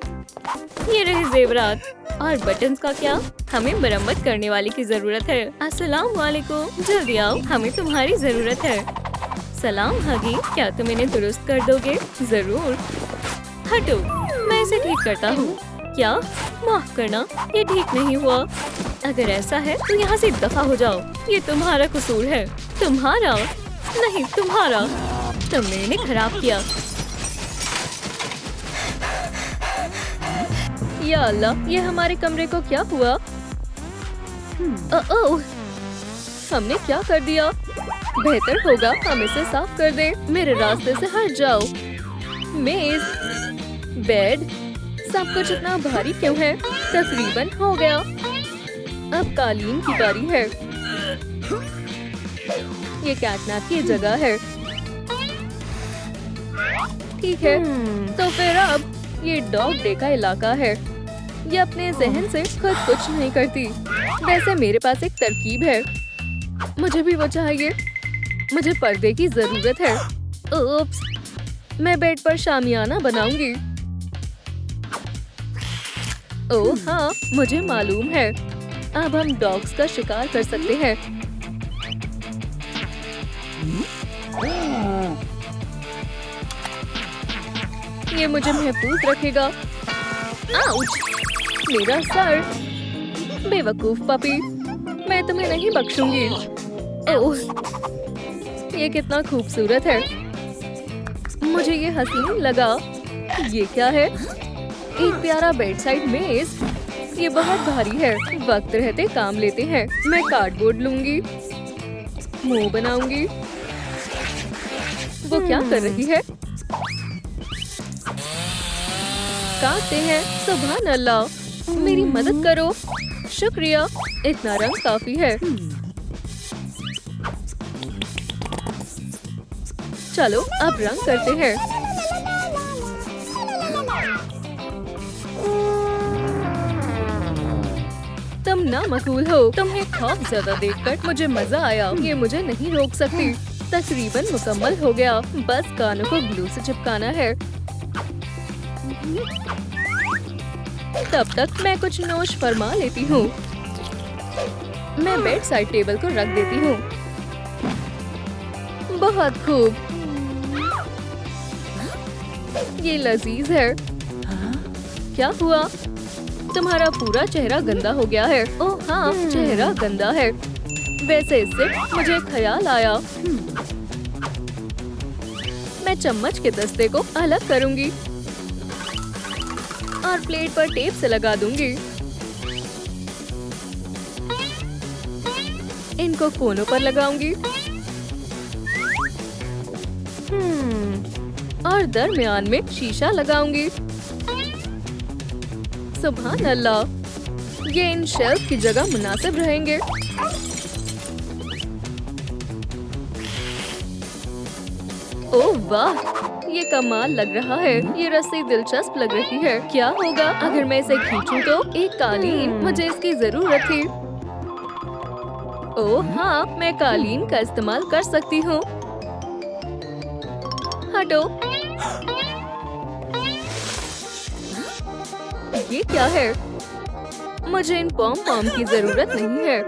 A: ये रहे जेवरात। और बटन्स का क्या? हमें मरम्मत करने वाले की जरूरत है। अस्सलाम वालेकुम, जल्दी आओ, हमें तुम्हारी जरूरत है। सलाम हगी, क्या तुम इन्हें दुरुस्त कर दोगे? जरूर। हटो, मैं इसे ठीक करता हूँ। क्या? माफ करना, ये ठीक नहीं हुआ। अगर ऐसा है तो यहाँ से दफा हो जाओ। ये तुम्हारा कसूर है। तुम्हारा नहीं, तुम्हारा। तुमने इन्हें खराब किया। या अल्लाह, ये हमारे कमरे को क्या हुआ? ओह, हमने क्या कर दिया? बेहतर होगा हम इसे साफ कर दें। मेरे रास्ते से हट जाओ। मेज, बेड, सब कुछ इतना भारी क्यों है? तकरीबन हो गया। अब कालीन की बारी है। ये कैटनैप की जगह है। ठीक है, तो फिर अब ये डॉग डे का इलाका है। ये अपने जहन से खुद कुछ नहीं करती। वैसे मेरे पास एक तरकीब है। मुझे भी वो चाहिए। मुझे पर्दे की जरूरत है। ओप्स, मैं बेड पर शामियाना बनाऊंगी। ओह हाँ, मुझे मालूम है। अब हम डॉग्स का शिकार कर सकते हैं। ये मुझे महफूज रखेगा। आउच! मेरा सर। बेवकूफ पपी, मैं तुम्हें नहीं बख्शूंगी। ओह, ये कितना खूबसूरत है। मुझे ये हसीन लगा। ये क्या है? एक प्यारा बेड साइड मेज। ये बहुत भारी है। वक्त रहते काम लेते हैं। मैं कार्डबोर्ड लूंगी, मुंह बनाऊंगी। वो क्या कर रही है? काटते हैं। सुभान अल्लाह, मेरी मदद करो। शुक्रिया, इतना रंग काफी है। चलो अब रंग करते हैं। तुम ना मकबूल हो। तुम्हें खौफ ज्यादा देखकर मुझे मजा आया। ये मुझे नहीं रोक सकती। तकरीबन मुकम्मल हो गया। बस कानों को ग्लू से चिपकाना है। तब तक मैं कुछ नोश फरमा लेती हूँ। मैं बेड साइड टेबल को रख देती हूँ। बहुत खूब, ये लजीज है। क्या हुआ? तुम्हारा पूरा चेहरा गंदा हो गया है। ओह हाँ, चेहरा गंदा है। वैसे इससे मुझे ख्याल आया। मैं चम्मच के दस्ते को अलग करूंगी और प्लेट पर टेप से लगा दूंगी। इनको कोनों पर लगाऊंगी और दरमियान में शीशा लगाऊंगी। सुभान अल्लाह, ये इन शेल्फ की जगह मुनासिब रहेंगे। ओह वाह, ये कमाल लग रहा है। ये रस्सी दिलचस्प लग रही है। क्या होगा अगर मैं इसे खींचूं तो? एक कालीन, मुझे इसकी जरूरत थी। ओह हाँ, मैं कालीन का इस्तेमाल कर सकती हूँ। हटो। ये क्या है? मुझे इन पॉम पॉम की जरूरत नहीं है।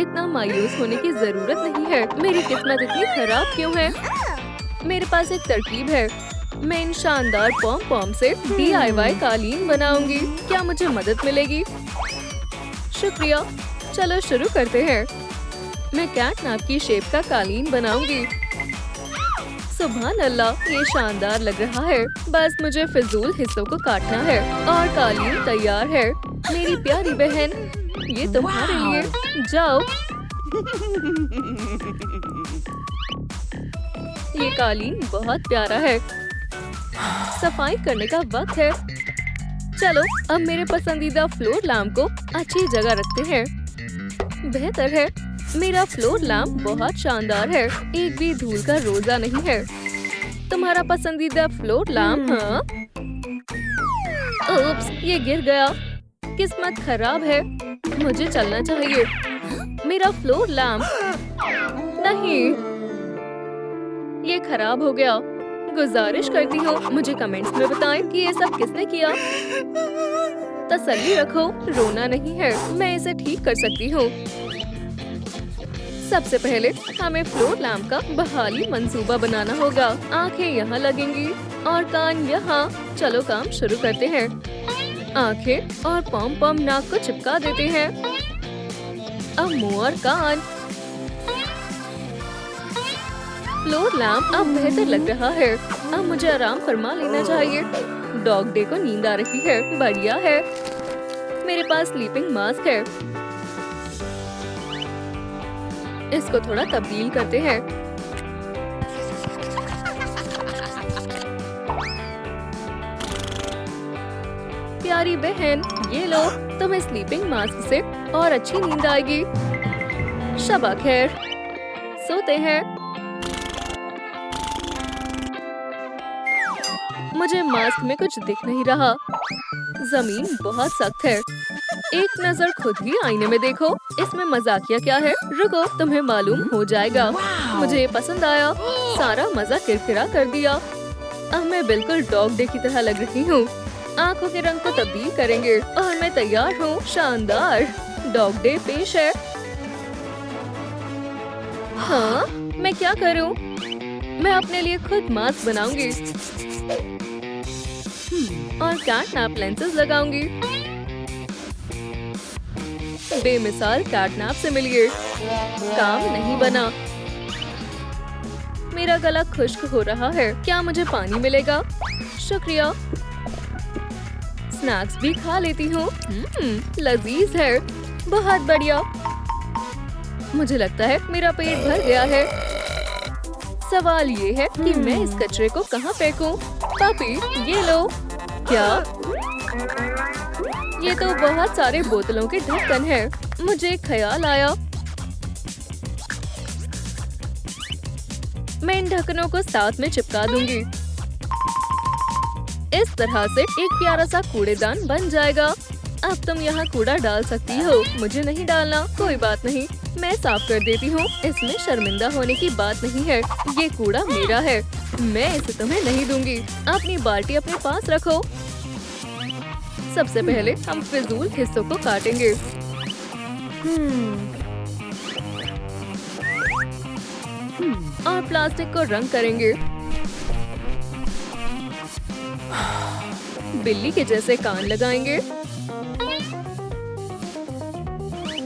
A: इतना मायूस होने की जरूरत नहीं है। मेरी किस्मत इतनी खराब क्यों है? मेरे पास एक तरकीब है। मैं इन शानदार पॉम पॉम से DIY कालीन बनाऊंगी। क्या मुझे मदद मिलेगी? शुक्रिया। चलो शुरू करते हैं। मैं कैटनैप की शेप का कालीन बनाऊंगी। सुभान अल्लाह, ये शानदार लग रहा है। बस मुझे फिजूल हिस्सों को काटना है और कालीन तैयार है। मेरी प्यारी बहन, ये तुम्हारे लिए। जाओ। ये कालीन बहुत प्यारा है। सफाई करने का वक्त है। चलो अब मेरे पसंदीदा फ्लोर लैम्प को अच्छी जगह रखते हैं। बेहतर है। मेरा फ्लोर लैम्प बहुत शानदार है। एक भी धूल का रोजा नहीं है। तुम्हारा पसंदीदा फ्लोर लैम्प? हाँ। ओप्स, ये गिर गया। किस्मत खराब है। मुझे चलना चाहिए। मेरा फ्लोर लैम्प। नहीं, ये खराब हो गया। गुजारिश करती हूँ मुझे कमेंट्स में बताएं कि ये सब किसने किया। तसल्ली रखो, रोना नहीं है। मैं इसे ठीक कर सकती हूँ। सबसे पहले हमें फ्लोर लैम्प का बहाली मंसूबा बनाना होगा। आंखें यहाँ लगेंगी और कान यहाँ। चलो काम शुरू करते हैं। आंखें और पॉम पॉम नाक को चिपका देते हैं। अब मुंह और कान। फ्लोर लैम्प अब बेहतर लग रहा है। अब मुझे आराम फरमा लेना चाहिए। डॉग डे को नींद आ रही है। बढ़िया है। मेरे पास स्लीपिंग मास्क है। इसको थोड़ा तब्दील करते हैं। प्यारी बहन, ये लो। तुम्हें स्लीपिंग मास्क से और अच्छी नींद आएगी। शबा खैर। सोते हैं। मुझे मास्क में कुछ दिख नहीं रहा। जमीन बहुत सख्त है। एक नजर खुद ही आईने में देखो। इसमें मजाकिया क्या है? रुको, तुम्हें मालूम हो जाएगा। मुझे ये पसंद आया। सारा मजा किरकिरा कर दिया। अब मैं बिल्कुल डॉग डे की तरह लग रही हूँ। आंखों के रंग को तब्दील करेंगे और मैं तैयार हूँ। शानदार। डॉग डे पेश है। हाँ, मैं क्या करूँ? मैं अपने लिए खुद मास्क बनाऊंगी और कैटनैप लेंसेज लगाऊंगी। बेमिसाल कैटनैप से मिलिए। काम नहीं बना। मेरा गला खुश्क हो रहा है। क्या मुझे पानी मिलेगा? शुक्रिया। स्नैक्स भी खा लेती हूँ। लजीज है। बहुत बढ़िया। मुझे लगता है मेरा पेट भर गया है। सवाल ये है कि मैं इस कचरे को कहाँ फेंकूं? पापी, ये लो। क्या? ये तो बहुत सारे बोतलों के ढक्कन है। मुझे एक ख्याल आया। मैं इन ढक्कनों को साथ में चिपका दूंगी। इस तरह से एक प्यारा सा कूड़ेदान बन जाएगा। अब तुम यहाँ कूड़ा डाल सकती हो। मुझे नहीं डालना। कोई बात नहीं, मैं साफ कर देती हूँ। इसमें शर्मिंदा होने की बात नहीं है। ये कूड़ा मेरा है। मैं इसे तुम्हें नहीं दूंगी। अपनी बाल्टी अपने पास रखो। सबसे पहले हम फिजूल हिस्सों को काटेंगे। और प्लास्टिक को रंग करेंगे। बिल्ली के जैसे कान लगाएंगे।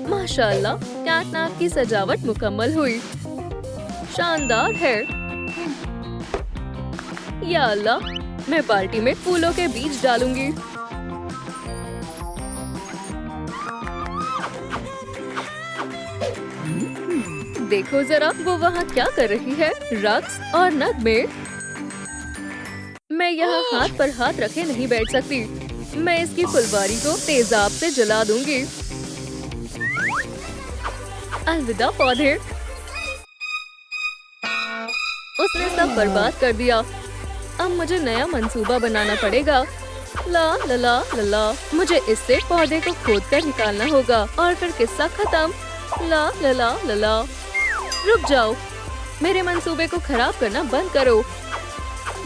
A: माशाल्लाह, कैटनैप की सजावट मुकम्मल हुई। शानदार है। या अल्लाह, मैं बाल्टी में फूलों के बीज डालूंगी। देखो जरा, वो वहाँ क्या कर रही है? रक्स और नगमे। मैं यहाँ हाथ पर हाथ रखे नहीं बैठ सकती। मैं इसकी फुलवारी को तेजाब से जला दूंगी। अलविदा पौधे। उसने सब बर्बाद कर दिया। अब मुझे नया मंसूबा बनाना पड़ेगा। ला ला ला ला ला। मुझे इससे पौधे को खोद कर निकालना होगा और फिर किस्सा खत्म। ला ला ला ला ला। रुक जाओ। मेरे मंसूबे को खराब करना बंद करो।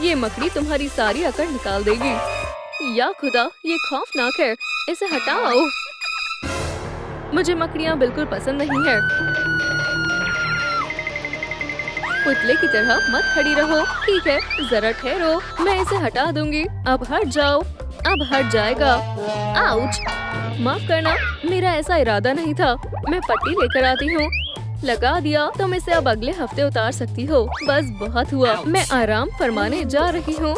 A: ये मकड़ी तुम्हारी सारी अकड़ निकाल देगी। या खुदा, ये खौफनाक है। इसे हटाओ। मुझे मकड़ियाँ बिल्कुल पसंद नहीं है। पुतले की तरह मत खड़ी रहो। ठीक है, जरा ठहरो, मैं इसे हटा दूंगी। अब हट जाओ। अब हट जाएगा। आउच! माफ करना, मेरा ऐसा इरादा नहीं था। मैं पट्टी लेकर आती हूँ। लगा दिया। तुम इसे अब अगले हफ्ते उतार सकती हो। बस बहुत हुआ, मैं आराम फरमाने जा रही हूँ।